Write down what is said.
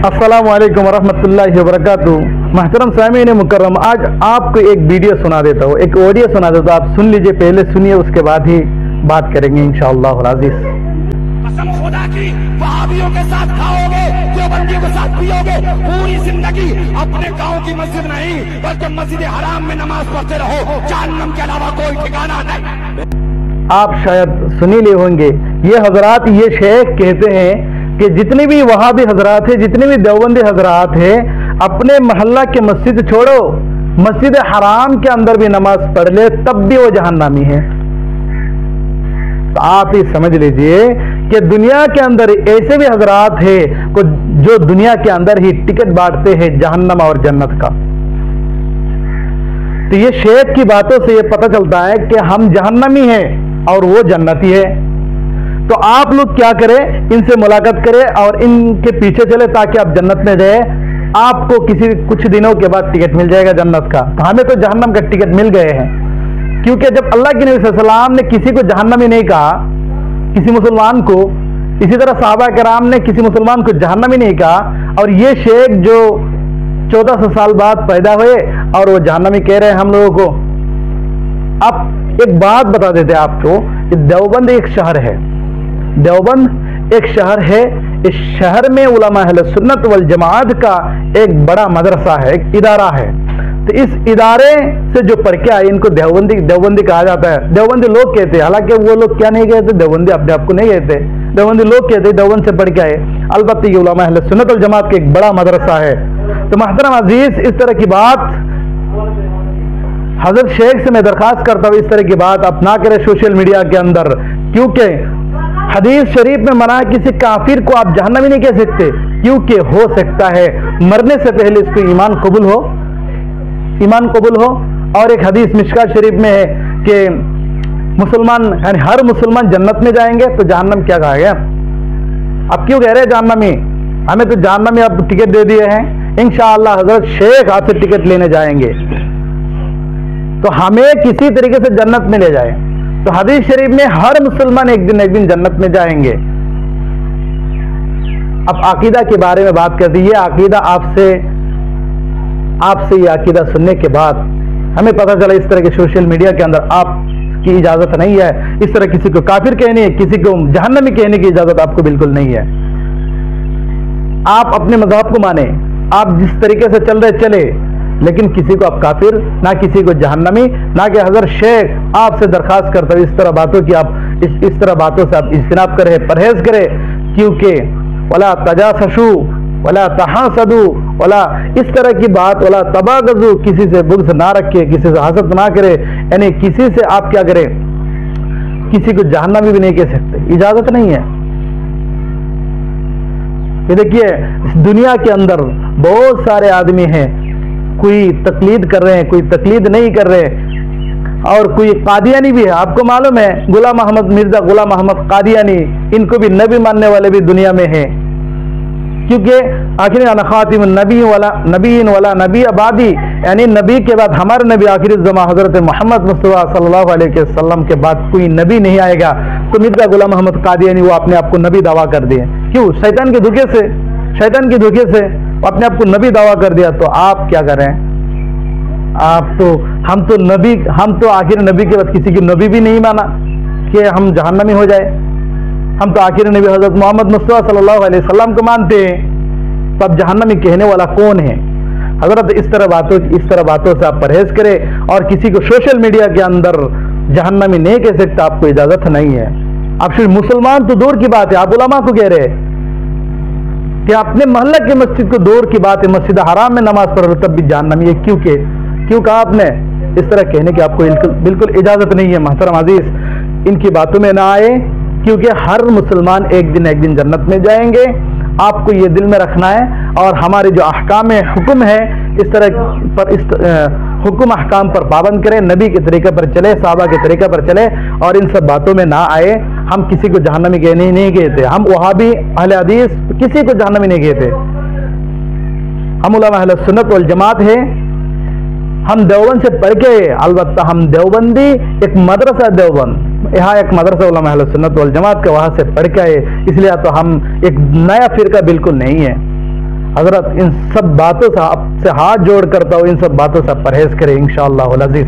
अस्सलाम वालेकुम वरहमतुल्लाहि वबरकातुहू। महतरम सामीन मुकर्रम, आज आपको एक वीडियो सुना देता हूँ, एक ऑडियो सुना देता हूँ। आप सुन लीजिए, पहले सुनिए, उसके बाद ही बात करेंगे इंशाअल्लाह अज़ीज़। कसम खुदा की, वहाबियों के साथ खाओगे, देवबंदियों के साथ पियोगे, पूरी जिंदगी अपने गांव की मस्जिद नहीं बल्कि मस्जिद हराम में नमाज पढ़ते रहो, जहन्नम के अलावा कोई ठिकाना नहीं। आप शायद सुनी ले होंगे, ये हजरात, ये शेख कहते हैं कि जितने भी वहाबी हजरात है, जितने भी देवबंदी हजरात है, अपने मोहल्ला के मस्जिद छोड़ो, मस्जिद हराम के अंदर भी नमाज पढ़ ले तब भी वो जहन्नमी है। तो आप ही समझ लीजिए कि दुनिया के अंदर ऐसे भी हजरात है जो दुनिया के अंदर ही टिकट बांटते हैं जहन्नम और जन्नत का। तो ये शेख की बातों से ये पता चलता है कि हम जहन्नमी हैं और वो जन्नती है। तो आप लोग क्या करें, इनसे मुलाकात करें और इनके पीछे चले ताकि आप जन्नत में जाए। आपको कुछ दिनों के बाद टिकट मिल जाएगा जन्नत का। तो हमें तो जहन्नम का टिकट मिल गए हैं, क्योंकि जब अल्लाह के नबी सल्लल्लाहु अलैहि वसल्लम ने किसी को जहन्नमी नहीं कहा, किसी मुसलमान को, इसी तरह सहाबा किराम ने किसी मुसलमान को जहन्नमी नहीं कहा, और ये शेख जो 1400 साल बाद पैदा हुए और वो जहन्नमी कह रहे हैं हम लोगों को। अब एक बात बता देते हैं आपको, देवबंद एक शहर है, देवबंद एक शहर है। इस शहर में उलमा अहले सुन्नत वल जमात का एक बड़ा मदरसा है, एक इदारा है। तो इस इदारे से जो पढ़ के आए इनको देवबंदी कहा जाता है। देवबंदी लोग कहते हैं, हालांकि वो लोग क्या नहीं कहते, देवबंदी अपने आप को नहीं कहते, देवबंदी लोग कहते हैं देवबंद से पढ़ के आए। अलबत्ते ये उलमा अहले सुन्नत वल जमात का एक बड़ा मदरसा है। तो महतरम अजीज, इस तरह की बात हजरत शेख से मैं दरखास्त करता हूँ, इस तरह की बात आप ना करें सोशल मीडिया के अंदर, क्योंकि हदीस शरीफ में मना, किसी काफिर को आप जहन्नमी नहीं कह सकते, क्योंकि हो सकता है मरने से पहले इसको ईमान कबूल हो। और एक हदीस मिशकात शरीफ में है कि मुसलमान यानी हर मुसलमान जन्नत में जाएंगे। तो जहन्नम क्या कहा गया? अब क्यों कह रहे हैं जहन्नमी? हमें तो जहन्नमी अब टिकट दे दिए हैं, इंशाअल्लाह हजरत शेख आपसे टिकट लेने जाएंगे तो हमें किसी तरीके से जन्नत में ले जाए। तो हदीस शरीफ में हर मुसलमान एक दिन जन्नत में जाएंगे। अब अकीदा के बारे में बात कर दी है। अकीदा आपसे ये अकीदा सुनने के बाद हमें पता चला इस तरह के सोशल मीडिया के अंदर आपकी इजाजत नहीं है। इस तरह किसी को काफिर कहने, किसी को जहन्नमी कहने की इजाजत आपको बिल्कुल नहीं है। आप अपने मजहब को माने, आप जिस तरीके से चल रहे चले, लेकिन किसी को आप काफिर, ना किसी को जहन्नमी, ना कि हजरत शेख आपसे दरखास्त करता हूं इस तरह बातों की आप इस तरह बातों से आप इज्तिनाब करें, परहेज करें, क्योंकि वला तजाससू वला तहासदू वला इस तरह की बात, वला तबागजू, किसी से बुग़्ज़ ना रखे, किसी से हसद ना करे, यानी किसी से आप क्या करें, किसी को जहन्नमी भी नहीं कह सकते, इजाजत नहीं है। ये देखिए, दुनिया के अंदर बहुत सारे आदमी हैं, कोई तकलीद कर रहे हैं, कोई तकलीद नहीं कर रहे, और कोई कादियानी भी है। आपको मालूम है मिर्जा गुलाम अहमद कादियानी, इनको भी नबी मानने वाले भी दुनिया में हैं, क्योंकि आखिर अना खातिमुन नबीय्यीन वला नबी आबादी, यानी नबी के बाद हमारे नबी आखिर ज़मा हजरत मोहम्मद मुस्तफ़ा सल्लल्लाहु अलैहि वसल्लम के बाद कोई नबी नहीं आएगा। तो मिर्जा गुलाम अहमद कादियानी वो अपने आप को नबी दावा कर दिए। क्यों? शैतान के धोखे से अपने आप को नबी दावा कर दिया। तो आप क्या करें? हम तो आखिर नबी के बाद किसी की नबी भी नहीं माना कि हम जहन्नमी हो जाए। हम तो आखिर नबी हजरत मोहम्मद मुस्तफ़ा सल्लल्लाहु अलैहि वसल्लम को मानते हैं। तो अब जहन्नमी कहने वाला कौन है? हजरत इस तरह बातों से आप परहेज करें, और किसी को सोशल मीडिया के अंदर जहन्नमी नहीं कह सकता, आपको इजाजत नहीं है। अब सिर्फ मुसलमान तो दूर की बात है, आप उलमा को कह रहे हैं कि अपने मोहल्ला की मस्जिद को दूर की बात है, मस्जिद हराम में नमाज पढ़ रहे तब भी जहन्नमी है। क्यों कहा आपने? इस तरह कहने की आपको बिल्कुल इजाजत नहीं है। महतरम अजीज, इनकी बातों में ना आए, क्योंकि हर मुसलमान एक दिन जन्नत में जाएंगे। आपको ये दिल में रखना है, और हमारे जो अहकाम हुक्म है इस हुक्म अहकाम पर पाबंद करें, नबी के तरीके पर चले, सहाबा के तरीके पर चले, और इन सब बातों में ना आए। हम किसी को जहन्नमी कहने नहीं कहते, हम वहाबी अहले हदीस किसी को जहन्नमी नहीं कहते। हम उलमा अहले सुन्नत वल जमात है, हम देवबंद से पढ़ के, अलबत्ता हम देवबंदी, एक मदरसा देवबंद, यहाँ एक मदरसा उलमा अहले सुन्नत वल जमात का, वहाँ से पढ़ के आए, इसलिए तो हम एक नया फिरका बिल्कुल नहीं है। حضرت ان سب باتوں سے آپ سے ہاتھ جوڑ کرتا ہوں، ان سب باتوں سے پرہیز کریں انشاءاللہ العزیز۔